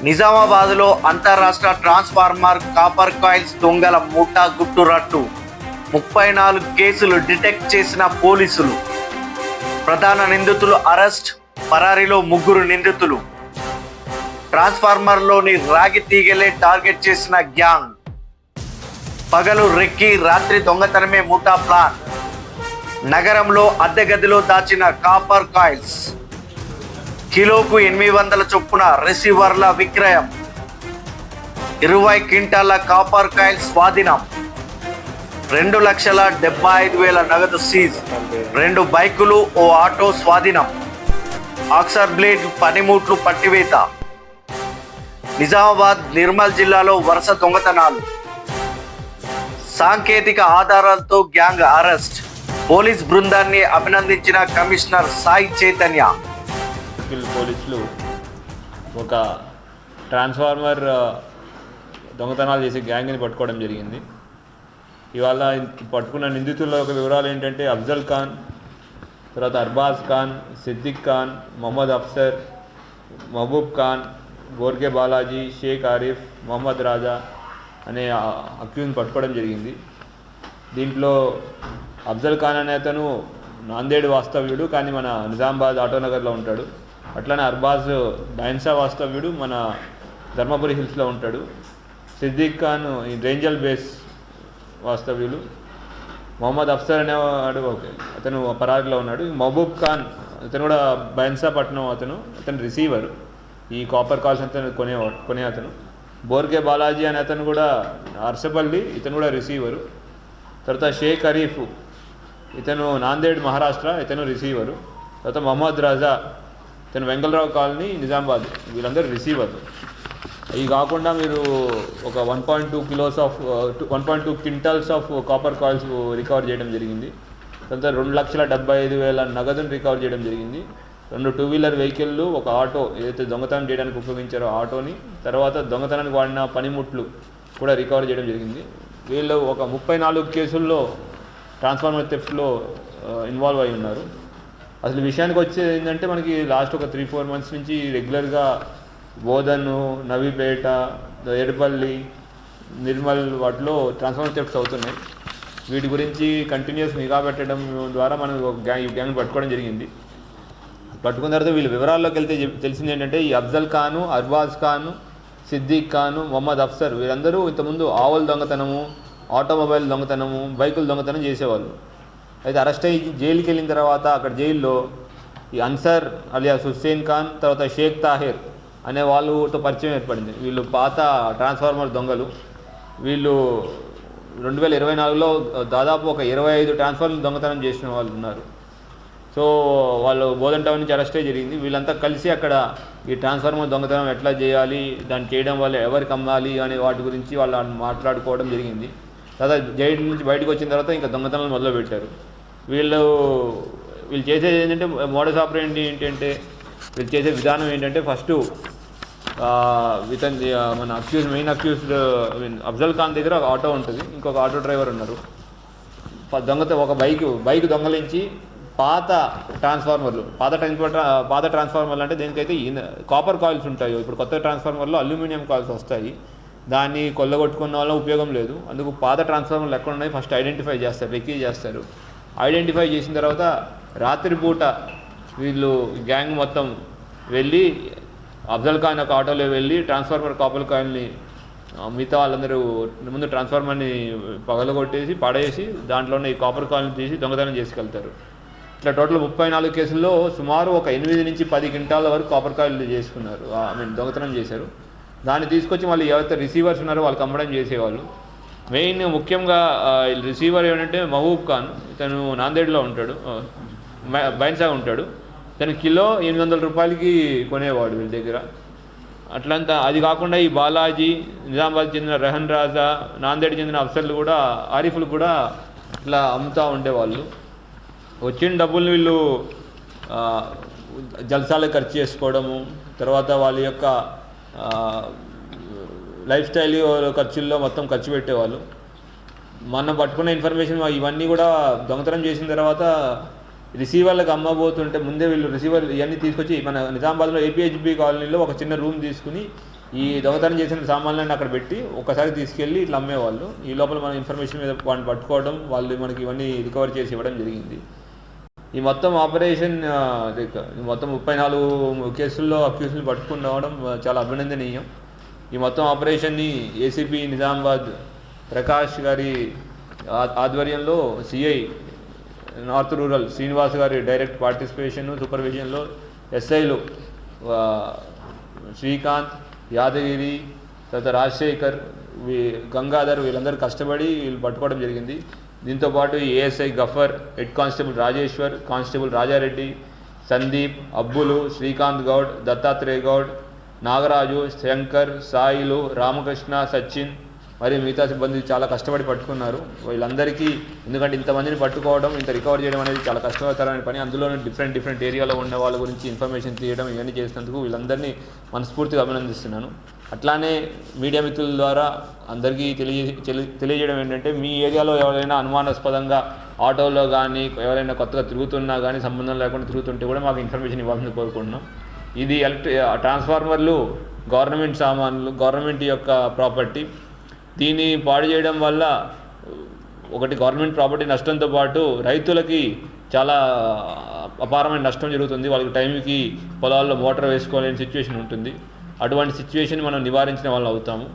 నిజామాబాద్లో అంతర్రాష్ట్ర transformer copper coils దొంగల ముఠా గుట్టురట్టు. 34 కేసులు డిటెక్ట్ చేసిన పోలీసులు. ప్రధాన నిందితులు అరెస్ట్, పరారీలో 3 నిందితులు. ట్రాన్స్ఫార్మర్లోని రాగి తీగలే టార్గెట్ చేసిన గ్యాంగ్. పగలు రెక్కి రాత్రి దొంగతనమే ముఠా ప్లాన్. నగరంలో అద్దె గదిలో దాచిన కాపర్ కాయిల్స్. కిలోకు 800 చొప్పున రిసీవర్ల విక్రయం. 20 క్వింటాల కాపర్ కాయిల్ స్వాధీనం. 2,75,000 నగదు సీజ్. 2 బైకులు, ఓ ఆటో స్వాధీనం. ఆక్సర్ బ్లేడ్ పనిముట్లు పట్టివేత. నిజామాబాద్, నిర్మల్ జిల్లాలో వరుస దొంగతనాలు. సాంకేతిక ఆధారాలతో గ్యాంగ్ అరెస్ట్. పోలీస్ బృందాన్ని అభినందించిన కమిషనర్ సాయి చైతన్య. పోలీసులు ఒక ట్రాన్స్ఫార్మర్ దొంగతనాలు చేసే గ్యాంగ్ని పట్టుకోవడం జరిగింది. ఇవాళ పట్టుకున్న నిందితుల యొక్క వివరాలు ఏంటంటే అఫ్జల్ ఖాన్, తర్వాత అర్బాజ్ ఖాన్, సిద్దిక్ ఖాన్, మొహమ్మద్ అఫ్సర్, మహబూబ్ ఖాన్, బోర్గే బాలాజీ, షేక్ ఆరిఫ్, మొహమ్మద్ రాజా అనే అక్యూజ్ని పట్టుకోవడం జరిగింది. దీంట్లో అఫ్జల్ ఖాన్ అనే అతను నాందేడ్ వాస్తవ్యుడు, కానీ మన నిజామాబాద్ ఆటోనగర్లో ఉంటాడు. అట్లానే అర్బాజ్ బైన్సా వాస్తవ్యుడు, మన ధర్మపురి హిల్స్లో ఉంటాడు. సిద్దిక్ ఖాన్ ఈ రేంజల్ బేస్ వాస్తవ్యులు. మొహమ్మద్ అఫ్సర్ అనేవాడు అతను పరారీలో ఉన్నాడు. మహబూబ్ ఖాన్ అతను కూడా బైన్సా పట్టణం అతను రిసీవర్, ఈ కాపర్ కాల్స్ అతను కొనే అతను. బోర్గే బాలాజీ అనే అతను కూడా అర్సపల్లి, ఇతను కూడా రిసీవరు. తర్వాత షేక్ అరీఫ్, ఇతను నాందేడ్ మహారాష్ట్ర, ఇతను రిసీవరు. తర్వాత మొహమ్మద్ రాజా, ఇతను వెంగళరావు కాలనీ నిజామాబాద్, వీళ్ళందరూ రిసీవర్లు. ఇవి కాకుండా మీరు ఒక 1.2 quintals of copper coils recover చేయడం జరిగింది. తర్వాత 2,75,000 నగదును రికవర్ చేయడం జరిగింది. 2 2-వీలర్ వెహికల్లు, ఒక ఆటో, ఏదైతే దొంగతనం చేయడానికి ఉపయోగించారో ఆటోని, తర్వాత దొంగతనానికి వాడిన పనిముట్లు కూడా రికవర్ చేయడం జరిగింది. వీళ్ళు ఒక 34 కేసుల్లో ట్రాన్స్ఫార్మర్ థెఫ్ట్లో ఇన్వాల్వ్ అయి ఉన్నారు. అసలు విషయానికి వచ్చేది ఏంటంటే మనకి లాస్ట్ ఒక 3-4 మంత్స్ నుంచి రెగ్యులర్గా బోధన్, నవీపేట, ఎడపల్లి, నిర్మల్ వాటిలో ట్రాన్స్ఫార్మర్ థెఫ్ట్స్ అవుతున్నాయి. వీటి గురించి కంటిన్యూస్ నిఘా పెట్టడం ద్వారా మనం ఈ గ్యాంగ్ పట్టుకోవడం జరిగింది. పట్టుకున్న తర్వాత వీళ్ళ వివరాల్లోకి వెళ్తే తెలిసింది ఏంటంటే ఈ అఫ్జల్ ఖాను, అర్బాజ్ ఖాను, సిద్దిక్ ఖాను, మొహమ్మద్ అఫ్సర్ వీళ్ళందరూ ఇంతకుముందు ఆవుల దొంగతనము, ఆటోమొబైల్ దొంగతనము, బైకుల దొంగతనం చేసేవాళ్ళు. అయితే అరెస్ట్ అయ్యి జైలుకి వెళ్ళిన తర్వాత అక్కడ జైల్లో ఈ అన్సర్ అలియాస్ హుస్సేన్ ఖాన్, తర్వాత షేక్ తాహిర్ అనే వాళ్ళతో పరిచయం ఏర్పడింది. వీళ్ళు పాత ట్రాన్స్ఫార్మర్ దొంగలు. వీళ్ళు 2024లో దాదాపు ఒక 25 ట్రాన్స్ఫార్మర్ దొంగతనం చేసిన వాళ్ళు ఉన్నారు. సో వాళ్ళు బోధన్ టౌన్ నుంచి అరెస్టే జరిగింది. వీళ్ళంతా కలిసి అక్కడ ఈ ట్రాన్స్ఫార్మర్ దొంగతనం ఎట్లా చేయాలి, దాన్ని చేయడం వల్ల ఎవరికి అమ్మాలి అనే వాటి గురించి వాళ్ళు మాట్లాడుకోవడం జరిగింది. తర్వాత జైలు నుంచి బయటకు వచ్చిన తర్వాత ఇంకా దొంగతనాలు మొదలుపెట్టారు. వీళ్ళు చేసేది ఏంటంటే మోడస్ ఆపరేండి ఏంటంటే వీళ్ళు చేసే విధానం ఏంటంటే ఫస్ట్ మన మెయిన్ అక్యూజ్డ్ అఫ్జల్ ఖాన్ దగ్గర ఒక ఆటో ఉంటుంది, ఇంకొక ఆటో డ్రైవర్ ఉన్నారు. ఒక బైక్ దొంగలించి పాత ట్రాన్స్ఫార్మర్లు అంటే దేనికైతే కాపర్ కాయిల్స్ ఉంటాయో, ఇప్పుడు కొత్త ట్రాన్స్ఫార్మర్లో అల్యూమినియం కాయిల్స్ వస్తాయి, దాన్ని కొల్లగొట్టుకున్న వల్ల ఉపయోగం లేదు. అందుకు పాత ట్రాన్స్ఫార్మర్లు ఎక్కడ ఉన్నాయి ఫస్ట్ ఐడెంటిఫై చేస్తారు, రెక్కీ చేస్తారు. ఐడెంటిఫై చేసిన తర్వాత రాత్రిపూట వీళ్ళు గ్యాంగ్ మొత్తం వెళ్ళి అఫ్జల్ ఖాన్ ఒక ఆటోలో వెళ్ళి ట్రాన్స్ఫార్మర్ కాపర్ కాయిల్ని మిగతా వాళ్ళందరూ ముందు ట్రాన్స్ఫార్మర్ని పగలగొట్టేసి పడేసి దాంట్లోనే ఈ కాపర్ కాయిల్ని తీసి దొంగతనం చేసుకెళ్తారు. ఇట్లా టోటల్ 34 కేసుల్లో సుమారు ఒక 8 నుంచి 10 క్వింటాల వరకు కాపర్ కాయిల్ చేసుకున్నారు, దొంగతనం చేశారు. దాన్ని తీసుకొచ్చి మళ్ళీ ఎవరైతే రిసీవర్స్ ఉన్నారో వాళ్ళకి అమ్మడం చేసేవాళ్ళు. ముఖ్యంగా రిసీవర్ ఏమంటే మహబూబ్ ఖాన్, ఇతను నాందేడ్లో ఉంటాడు, బైన్సా ఉంటాడు. ఇతను కిలో 800 రూపాయలకి కొనేవాడు వీళ్ళ దగ్గర. అట్లంతా. అది కాకుండా ఈ బాలాజీ, నిజామాబాద్ చెందిన రెహన్ రాజా, నాందేడ్ చెందిన అఫ్సర్లు కూడా, ఆరిఫ్లు కూడా ఇట్లా అమ్ముతూ ఉండేవాళ్ళు. వచ్చిన డబ్బులు వీళ్ళు జల్సాలకు ఖర్చు చేసుకోవడము, తర్వాత వాళ్ళ యొక్క లైఫ్ స్టైల్ ఖర్చుల్లో మొత్తం ఖర్చు పెట్టేవాళ్ళు. మనం పట్టుకున్న ఇన్ఫర్మేషన్ ఇవన్నీ కూడా దొంగతనం చేసిన తర్వాత రిసీవర్లకు అమ్మబోతుంటే ముందే వీళ్ళు రిసీవర్ ఇవన్నీ తీసుకొచ్చి మన నిజామాబాద్లో ఏపీహెచ్బి కాలనీలో ఒక చిన్న రూమ్ తీసుకుని ఈ దొంగతనం చేసిన సామాన్లన్నీ అక్కడ పెట్టి ఒకసారి తీసుకెళ్ళి ఇట్లా అమ్మేవాళ్ళు. ఈ లోపల మనం ఇన్ఫర్మేషన్ మీద వాడిని పట్టుకోవడం, వాళ్ళు మనకి ఇవన్నీ రికవర్ చేసి ఇవ్వడం జరిగింది. ఈ మొత్తం ఆపరేషన్ మొత్తం 34 కేసుల్లో అక్యూజ్ని పట్టుకుని రావడం చాలా అభినందనీయం. ఈ మొత్తం ఆపరేషన్ని ఏసీపీ నిజామాబాద్ ప్రకాష్ గారి ఆధ్వర్యంలో సిఐ నార్త్ రూరల్ శ్రీనివాస్ గారి డైరెక్ట్ పార్టిసిపేషన్ సూపర్విజన్లో ఎస్ఐలు శ్రీకాంత్, యాదగిరి, తర్వాత రాజశేఖర్, గంగాధర్ వీళ్ళందరూ కష్టపడి వీళ్ళు పట్టుకోవడం జరిగింది. దీంతోపాటు ASI Gafar, head constable Rajeshwar, constable Rajareddy, Sandeep, అబ్బులు, శ్రీకాంత్ గౌడ్, దత్తాత్రేయ గౌడ్, నాగరాజు, శంకర్, సాయిలు, రామకృష్ణ, సచిన్ మరియు మిగతా సిబ్బంది చాలా కష్టపడి పట్టుకున్నారు. వీళ్ళందరికీ ఎందుకంటే ఇంతమందిని పట్టుకోవడం, ఇంత రికవర్ చేయడం అనేది చాలా కష్టతరమైన పని. అందులోనే డిఫరెంట్ ఏరియాలో ఉన్న వాళ్ళ గురించి ఇన్ఫర్మేషన్ తీయడం ఇవన్నీ చేసినందుకు వీళ్ళందరినీ మనస్ఫూర్తిగా అభినందిస్తున్నాను. అట్లానే మీడియా మిత్రుల ద్వారా అందరికీ తెలియజేయడం ఏంటంటే, మీ ఏరియాలో ఎవరైనా అనుమానాస్పదంగా ఆటోలో కానీ ఎవరైనా కొత్తగా తిరుగుతున్నా కానీ సంబంధం లేకుండా తిరుగుతుంటే కూడా మాకు ఇన్ఫర్మేషన్ ఇవ్వాలని కోరుకుంటున్నాం. ఇది ట్రాన్స్ఫార్మర్లు గవర్నమెంట్ సామాన్లు, గవర్నమెంట్ యొక్క ప్రాపర్టీ. దీన్ని పాడు చేయడం వల్ల ఒకటి గవర్నమెంట్ ప్రాపర్టీ నష్టంతో పాటు రైతులకి చాలా అపారమైన నష్టం జరుగుతుంది. వాళ్ళకి టైంకి పొలాల్లో మోటార్ వేసుకోలేని సిచ్యువేషన్ ఉంటుంది. అటువంటి సిచ్యువేషన్ మనం నివారించిన వాళ్ళు అవుతాము.